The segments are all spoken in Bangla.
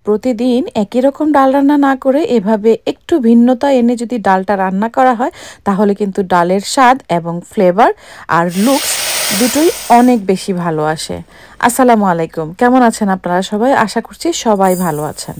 প্রতিদিন একই রকম ডাল রান্না না করে এভাবে একটু ভিন্নতা এনে যদি ডালটা রান্না করা হয় তাহলে কিন্তু ডালের স্বাদ এবং ফ্লেভার আর লুকস দুটোই অনেক বেশি ভালো আসে। আসসালামু আলাইকুম, কেমন আছেন আপনারা সবাই? আশা করছি সবাই ভালো আছেন।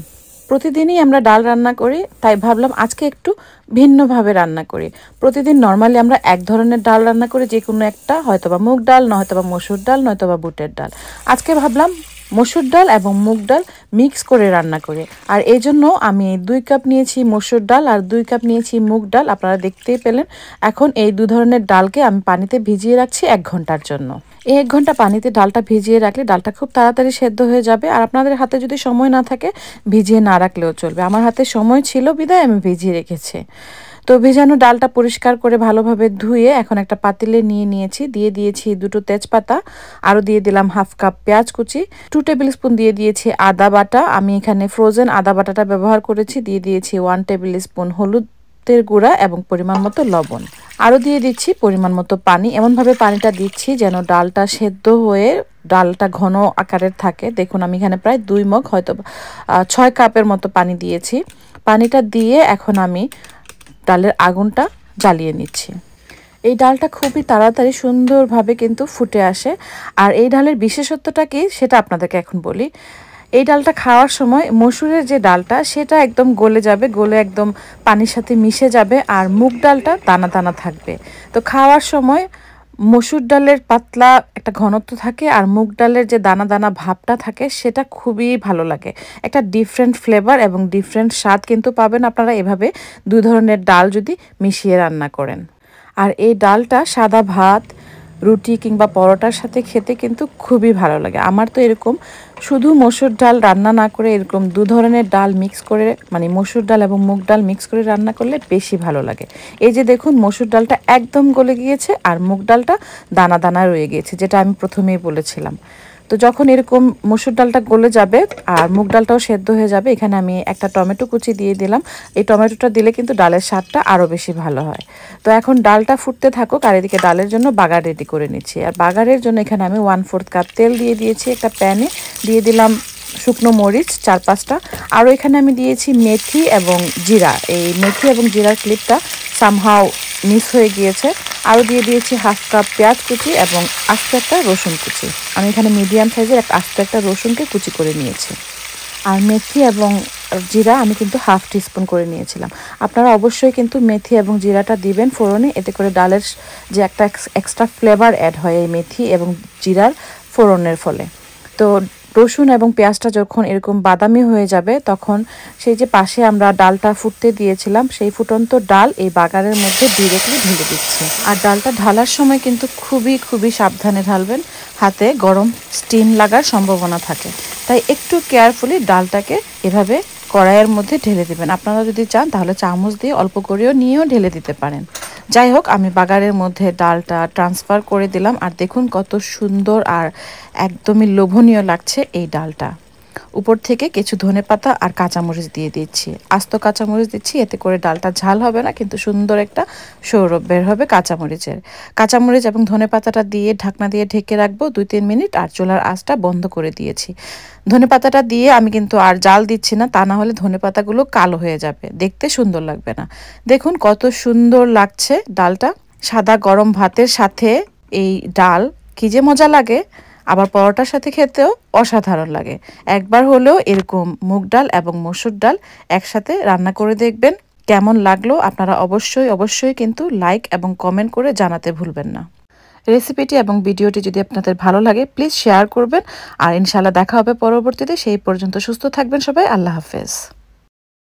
প্রতিদিনই আমরা ডাল রান্না করি, তাই ভাবলাম আজকে একটু ভিন্নভাবে রান্না করি। প্রতিদিন নর্মালি আমরা এক ধরনের ডাল রান্না করি, যে কোনো একটা, হয়তোবা মুগ ডাল, নয়তোবা মসুর ডাল, নয়তোবা বুটের ডাল। আজকে ভাবলাম মসুর ডাল এবং মুগ ডাল মিক্স করে রান্না করি। আর এই জন্য আমি 2 কাপ নিয়েছি মসুর ডাল আর 2 কাপ নিয়েছি মুগ ডাল, আপনারা দেখতেই পেলেন। এখন এই দু ধরনের ডালকে আমি পানিতে ভিজিয়ে রাখছি 1 ঘন্টার জন্য। এই 1 ঘন্টা পানিতে ডালটা ভিজিয়ে রাখলে ডালটা খুব তাড়াতাড়ি সেদ্ধ হয়ে যাবে। আর আপনাদের হাতে যদি সময় না থাকে ভিজিয়ে না রাখলেও চলবে। আমার হাতে সময় ছিল বিধায় আমি ভিজিয়ে রেখেছি। তো ভেজানো ডালটা পরিষ্কার করে ভালোভাবে ধুয়ে এখন একটা পাতিলে নিয়ে নিয়েছি। দিয়ে দিয়েছি 2টো তেজপাতা, আরও দিয়ে দিলাম 1/2 কাপ পেঁয়াজ কুচি, 2 টেবিল স্পুন দিয়ে দিয়েছি আদা বাটা। আমি এখানে ফ্রোজেন আদা বাটাটা ব্যবহার করেছি। দিয়ে দিয়েছি 1 টেবিল স্পুন হলুদের গুঁড়া এবং পরিমাণ মতো লবণ। আরও দিয়ে দিচ্ছি পরিমাণ মতো পানি। এমনভাবে পানিটা দিচ্ছি যেন ডালটা সেদ্ধ হয়ে ডালটা ঘন আকারের থাকে। দেখুন আমি এখানে প্রায় 2 মগ, হয়তো 6 কাপের মতো পানি দিয়েছি। পানিটা দিয়ে এখন আমি ডালের আগুনটা জ্বালিয়ে নিচ্ছি। এই ডালটা খুবই তাড়াতাড়ি সুন্দরভাবে কিন্তু ফুটে আসে। আর এই ডালের বিশেষত্বটা কি সেটা আপনাদেরকে এখন বলি। এই ডালটা খাওয়ার সময় মসুরের যে ডালটা সেটা একদম গলে যাবে, গলে একদম পানির সাথে মিশে যাবে, আর মুগ ডালটা দানা দানা থাকবে। তো খাওয়ার সময় মসুর ডালের পাতলা একটা ঘনত্ব থাকে আর মুগ ডালের যে দানা দানা ভাবটা থাকে সেটা খুবই ভালো লাগে। একটা ডিফারেন্ট ফ্লেভার এবং ডিফারেন্ট স্বাদ কিন্তু পাবেন আপনারা এভাবে 2 ধরনের ডাল যদি মিশিয়ে রান্না করেন। আর এই ডালটা সাদা ভাত, রুটি কিংবা পরোটার সাথে খেতে কিন্তু খুবই ভালো লাগে। আমার তো এরকম শুধু মসুর ডাল রান্না না করে এরকম 2 ধরনের ডাল মিক্স করে, মানে মসুর ডাল এবং মুগ ডাল মিক্স করে রান্না করলে বেশি ভালো লাগে। এই যে দেখুন মসুর ডালটা একদম গলে গিয়েছে আর মুগ ডালটা দানা দানা রয়ে গিয়েছে, যেটা আমি প্রথমেই বলেছিলাম। তো যখন এরকম মসুর ডালটা গলে যাবে আর মুগ ডালটাও সেদ্ধ হয়ে যাবে, এখানে আমি একটা টমেটো কুচি দিয়ে দিলাম। এই টমেটোটা দিলে কিন্তু ডালের স্বাদটা আরও বেশি ভালো হয়। তো এখন ডালটা ফুটতে থাকুক আর এদিকে ডালের জন্য বাগার রেডি করে নিচ্ছি। আর বাগারের জন্য এখানে আমি 1/4 কাপ তেল দিয়ে দিয়েছি একটা প্যানে। দিয়ে দিলাম শুকনো মরিচ 4-5টা। আরও এখানে আমি দিয়েছি মেথি এবং জিরা। এই মেথি এবং জিরার ক্লিপটা সামহাও মিস হয়ে গিয়েছে। আরও দিয়ে দিয়েছি 1/2 কাপ পেঁয়াজ কুচি এবং আস্ত একটা রসুন কুচি। আমি এখানে মিডিয়াম সাইজের আস্ত একটা রসুনকে কুচি করে নিয়েছি। আর মেথি এবং জিরা আমি কিন্তু 1/2 টিস্পুন করে নিয়েছিলাম। আপনারা অবশ্যই কিন্তু মেথি এবং জিরাটা দিবেন ফোড়নে, এতে করে ডালের যে একটা এক্সট্রা ফ্লেভার অ্যাড হয় এই মেথি এবং জিরার ফোড়নের ফলে। তো রসুন এবং পেঁয়াজটা যখন এরকম বাদামি হয়ে যাবে তখন সেই যে পাশে আমরা ডালটা ফুটতে দিয়েছিলাম সেই ফুটন্ত ডাল এই বাগারের মধ্যে ডিরেক্টলি ঢেলে দিচ্ছি। আর ডালটা ঢালার সময় কিন্তু খুবই সাবধানে ঢালবেন, হাতে গরম স্টিম লাগার সম্ভাবনা থাকে। তাই একটু কেয়ারফুলি ডালটাকে এভাবে কড়াইয়ের মধ্যে ঢেলে দেবেন। আপনারা যদি চান তাহলে চামচ দিয়ে অল্প করেও নিয়েও ঢেলে দিতে পারেন। যাই হোক, আমি বাগারের মধ্যে ডালটা ট্রান্সফার করে দিলাম। আর দেখুন কত সুন্দর আর একদমই লোভনীয় লাগছে এই ডালটা। উপর থেকে কিছু ধনেপাতা আর কাঁচামরিচ দিয়ে দিচ্ছি, আস্ত কাঁচামরিচ দিচ্ছি, এতে করে ডালটা ঝাল হবে না কিন্তু সুন্দর একটা সৌরভ বের হবে কাঁচামরিচের। কাঁচামরিচ এবং ধনেপাতাটা দিয়ে ঢাকনা দিয়ে ঢেকে রাখবো 2-3 মিনিট আর চুলার আঁচটা বন্ধ করে দিয়েছি। ধনেপাতাটা দিয়ে আমি কিন্তু আর জাল দিচ্ছি না, তা না হলে ধনেপাতাগুলো কালো হয়ে যাবে, দেখতে সুন্দর লাগবে না। দেখুন কত সুন্দর লাগছে ডালটা। সাদা গরম ভাতের সাথে এই ডাল কি যে মজা লাগে, আবার পরোটার সাথে খেতেও অসাধারণ লাগে। একবার হলেও এরকম মুগ ডাল এবং মসুর ডাল একসাথে রান্না করে দেখবেন। কেমন লাগলো আপনারা অবশ্যই কিন্তু লাইক এবং কমেন্ট করে জানাতে ভুলবেন না। রেসিপিটি এবং ভিডিওটি যদি আপনাদের ভালো লাগে প্লিজ শেয়ার করবেন। আর ইনশাআল্লাহ দেখা হবে পরবর্তীতে। সেই পর্যন্ত সুস্থ থাকবেন সবাই। আল্লাহ হাফেজ।